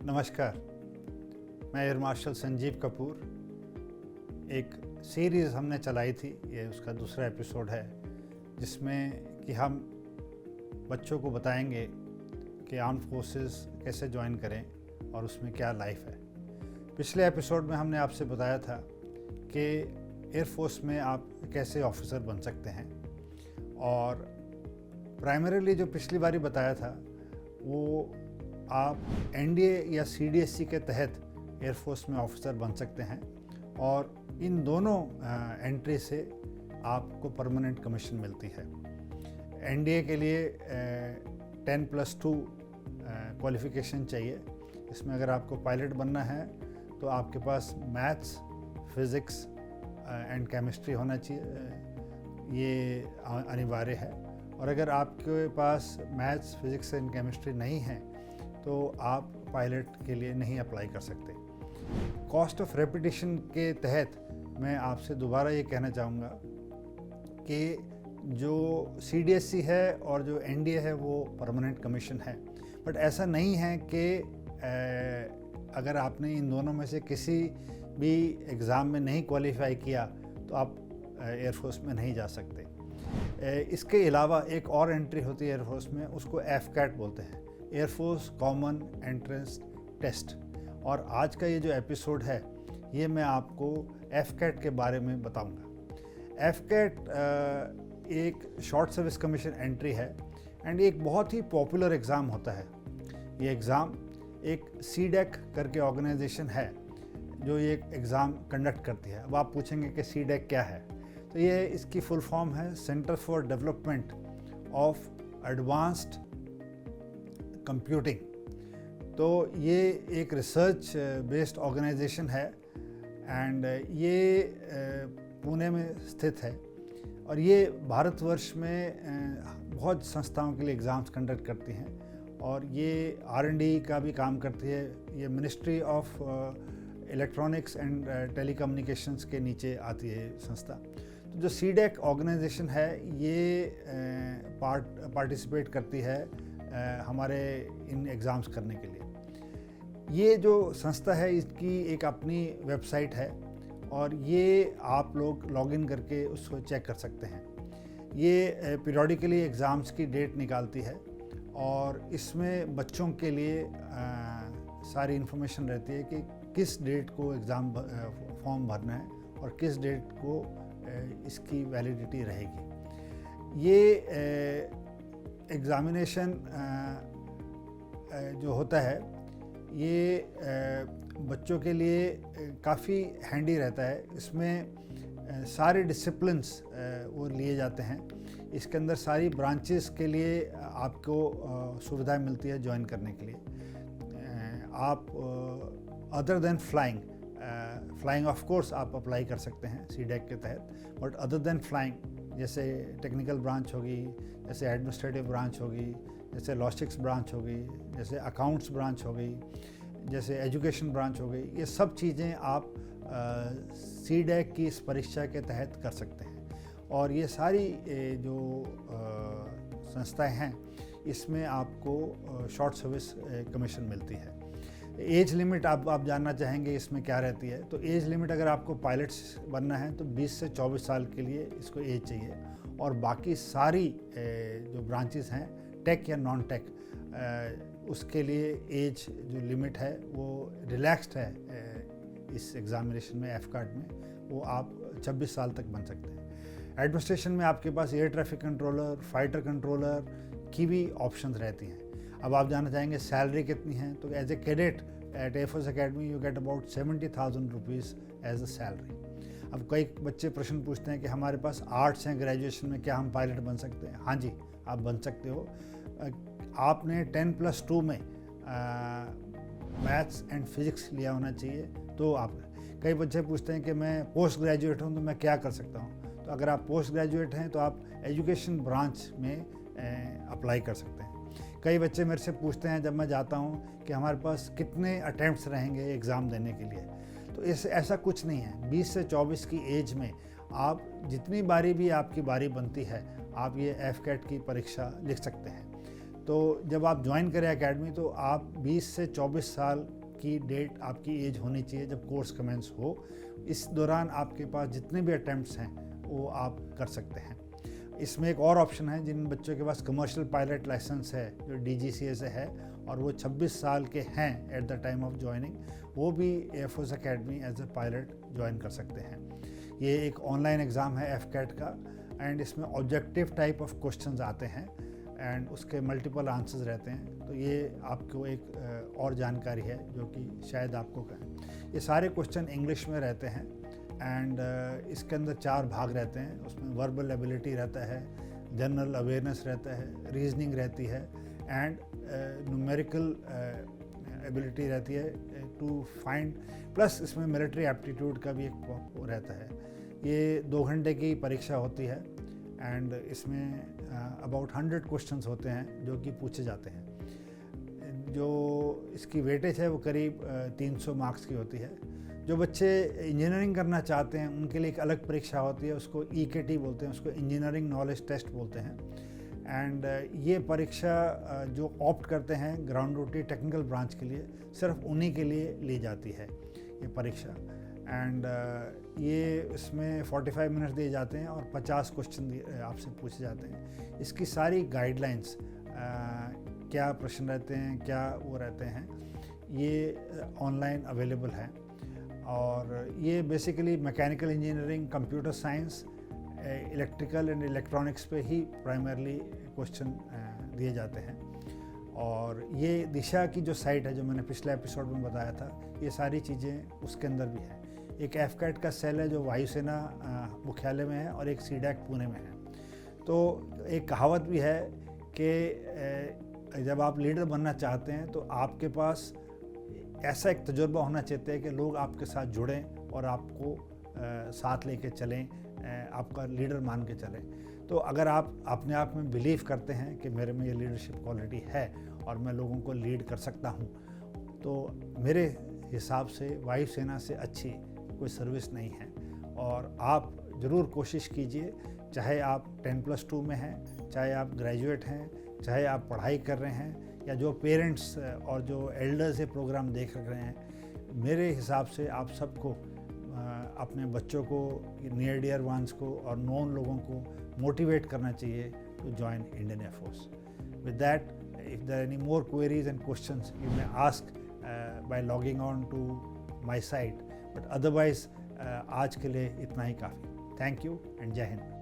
नमस्कार, मैं air marshal Sanjeev Kapoor. एक सीरीज़ हमने चलाई थी, ये उसका दूसरा एपिसोड है, जिसमें कि हम बच्चों को बताएंगे कि आर्म फोर्सेस कैसे ज्वाइन करें और उसमें क्या लाइफ है। पिछले एपिसोड में हमने आपसे बताया था कि एयर फोर्स में आप कैसे ऑफिसर बन सकते हैं, और प्राइमरीली जो पिछली बारी बताया था वो आप एनडीए या सीडीएससी के तहत एयरफोर्स में ऑफिसर बन सकते हैं, और इन दोनों एंट्री से आपको परमानेंट कमीशन मिलती है। एनडीए के लिए 10+2 क्वालिफ़िकेशन चाहिए। इसमें अगर आपको पायलट बनना है तो आपके पास मैथ्स, फिज़िक्स एंड केमिस्ट्री होना चाहिए, ये अनिवार्य है। और अगर आपके पास मैथ्स, फिज़िक्स एंड केमिस्ट्री नहीं है तो आप पायलट के लिए नहीं अप्लाई कर सकते। कॉस्ट ऑफ रेपिटेशन के तहत मैं आपसे दोबारा ये कहना चाहूँगा कि जो सीडीएससी है और जो एनडीए है वो परमानेंट कमीशन है, बट ऐसा नहीं है कि अगर आपने इन दोनों में से किसी भी एग्ज़ाम में नहीं क्वालिफाई किया तो आप एयरफोर्स में नहीं जा सकते। इसके अलावा एक और एंट्री होती है एयरफोर्स में, उसको एफकैट बोलते हैं, एयरफोर्स कॉमन एंट्रेंस टेस्ट। और आज का ये जो एपिसोड है ये मैं आपको एफकैट के बारे में बताऊंगा। एफकैट एक शॉर्ट सर्विस कमीशन एंट्री है एंड एक बहुत ही पॉपुलर एग्ज़ाम होता है। ये एग्ज़ाम एक सीडेक करके ऑर्गेनाइजेशन है जो ये एग्ज़ाम कंडक्ट करती है। अब आप पूछेंगे कि सीडेक क्या है, तो ये इसकी फुल फॉर्म है centre for development of advanced computing. तो ये एक रिसर्च बेस्ड ऑर्गेनाइजेशन है एंड ये पुणे में स्थित है, और ये भारतवर्ष में बहुत संस्थाओं के लिए एग्ज़ाम्स कंडक्ट करती हैं, और ये R&D का भी काम करती है। ये ministry of electronics and telecommunications के नीचे आती है संस्था। तो जो सीडेक ऑर्गेनाइजेशन है ये पार्टिसिपेट करती है हमारे इन एग्ज़ाम्स करने के लिए। ये जो संस्था है इसकी एक अपनी वेबसाइट है, और ये आप लोग लॉगिन करके उसको चेक कर सकते हैं। ये पीरियडिकली एग्ज़ाम्स की डेट निकालती है, और इसमें बच्चों के लिए सारी इन्फॉर्मेशन रहती है कि किस डेट को एग्ज़ाम फॉर्म भरना है और किस डेट को इसकी वैलिडिटी रहेगी। ये एग्ज़ामिनेशन जो होता है ये बच्चों के लिए काफ़ी हैंडी रहता है। इसमें सारे डिसिप्लिन्स वो लिए जाते हैं। इसके अंदर सारी ब्रांचेस के लिए आपको सुविधाएं मिलती है ज्वाइन करने के लिए। आप other than flying of course आप अप्लाई कर सकते हैं सीडेक के तहत, बट अदर देन फ्लाइंग जैसे टेक्निकल ब्रांच होगी, जैसे एडमिनिस्ट्रेटिव ब्रांच होगी, जैसे लॉजिस्टिक्स ब्रांच होगी, जैसे अकाउंट्स ब्रांच होगी, जैसे एजुकेशन ब्रांच हो गई, ये सब चीज़ें आप सीडेक की इस परीक्षा के तहत कर सकते हैं। और ये सारी जो संस्थाएं हैं इसमें आपको शॉर्ट सर्विस कमीशन मिलती है। एज लिमिट आप जानना चाहेंगे इसमें क्या रहती है, तो एज लिमिट अगर आपको पायलट्स बनना है तो 20 से 24 साल के लिए इसको एज चाहिए, और बाकी सारी जो ब्रांचेस हैं टेक या नॉन टेक उसके लिए एज जो लिमिट है वो रिलैक्स्ड है। इस एग्ज़ामिनेशन में एफकैट में वो आप 26 साल तक बन सकते हैं। एडमिनिस्ट्रेशन में आपके पास air traffic controller, fighter controller की भी ऑप्शंस रहती हैं। अब आप जानना चाहेंगे सैलरी कितनी है, तो as a cadet at air force academy you get about 70,000 rupees as a salary. अब कई बच्चे प्रश्न पूछते हैं कि हमारे पास आर्ट्स हैं, ग्रेजुएशन में क्या हम पायलट बन सकते हैं? हाँ जी, आप बन सकते हो। आपने 10+2 में मैथ्स एंड फिज़िक्स लिया होना चाहिए तो आप। कई बच्चे पूछते हैं कि मैं पोस्ट ग्रेजुएट हूँ तो मैं क्या कर सकता हूँ? तो अगर आप पोस्ट ग्रेजुएट हैं तो आप एजुकेशन ब्रांच में अप्लाई कर सकते हैं। कई बच्चे मेरे से पूछते हैं जब मैं जाता हूँ कि हमारे पास कितने अटैम्प्ट्स रहेंगे एग्ज़ाम देने के लिए, तो ऐसा कुछ नहीं है। 20 से 24 की एज में आप जितनी बारी भी आपकी बारी बनती है आप ये एफकैट की परीक्षा लिख सकते हैं। तो जब आप ज्वाइन करें एकेडमी तो आप 20 से 24 साल की डेट आपकी एज होनी चाहिए जब कोर्स कमेंस हो। इस दौरान आपके पास जितने भी अटैम्प्ट्स हैं वो आप कर सकते हैं। इसमें एक और ऑप्शन है, जिन बच्चों के पास कमर्शियल पायलट लाइसेंस है जो DGCA से है और वो 26 साल के हैं at the time of joining, वो भी air force academy as a pilot join कर सकते हैं। ये एक ऑनलाइन एग्ज़ाम है FCAT का, एंड इसमें ऑब्जेक्टिव टाइप ऑफ क्वेश्चंस आते हैं एंड उसके मल्टीपल आंसर्स रहते हैं। तो ये आपको एक और जानकारी है जो कि शायद आपको कहें। ये सारे क्वेश्चन इंग्लिश में रहते हैं एंड इसके अंदर 4 भाग रहते हैं। उसमें वर्बल एबिलिटी रहता है, जनरल अवेयरनेस रहता है, रीजनिंग रहती है एंड न्यूमेरिकल एबिलिटी रहती है टू फाइंड, प्लस इसमें मिलिट्री एप्टीट्यूड का भी एक रहता है। ये 2 घंटे की परीक्षा होती है एंड इसमें अबाउट 100 क्वेश्चंस होते हैं जो कि पूछे जाते हैं। जो इसकी वेटेज है वो करीब 300 मार्क्स की होती है। जो बच्चे इंजीनियरिंग करना चाहते हैं उनके लिए एक अलग परीक्षा होती है, उसको EKT बोलते हैं, उसको इंजीनियरिंग नॉलेज टेस्ट बोलते हैं। एंड ये परीक्षा जो ऑप्ट करते हैं ग्राउंड ड्यूटी टेक्निकल ब्रांच के लिए, सिर्फ उन्हीं के लिए ली जाती है ये परीक्षा। एंड ये इसमें 45 मिनट्स दिए जाते हैं और 50 क्वेश्चन आपसे पूछे जाते हैं। इसकी सारी गाइडलाइंस, क्या प्रश्न रहते हैं, क्या वो रहते हैं, ये ऑनलाइन अवेलेबल है। और ये basically mechanical engineering, computer science, electrical and electronics पे ही प्राइमरली क्वेश्चन दिए जाते हैं। और ये दिशा की जो साइट है जो मैंने पिछले एपिसोड में बताया था, ये सारी चीज़ें उसके अंदर भी है। एक FCAT का सेल है जो वायुसेना मुख्यालय में है और एक CDAC पुणे में है। तो एक कहावत भी है कि जब आप लीडर बनना चाहते हैं तो आपके पास ऐसा एक तजुर्बा होना चाहिए कि लोग आपके साथ जुड़ें और आपको साथ लेके चलें, आपका लीडर मान के चलें। तो अगर आप अपने आप में बिलीव करते हैं कि मेरे में ये लीडरशिप क्वालिटी है और मैं लोगों को लीड कर सकता हूँ, तो मेरे हिसाब से वायुसेना से अच्छी कोई सर्विस नहीं है। और आप ज़रूर कोशिश कीजिए, चाहे आप 10+2 में हैं, चाहे आप ग्रेजुएट हैं, चाहे आप पढ़ाई कर रहे हैं, या जो पेरेंट्स और जो एल्डर्स ये प्रोग्राम देख रहे हैं, मेरे हिसाब से आप सबको अपने बच्चों को, नियर डियर वंस को और नॉन लोगों को मोटिवेट करना चाहिए to join Indian air force. With that, if there are any more queries and questions you may ask by logging on to my site, but otherwise आज के लिए इतना ही काफ़ी। थैंक यू एंड जय हिंद।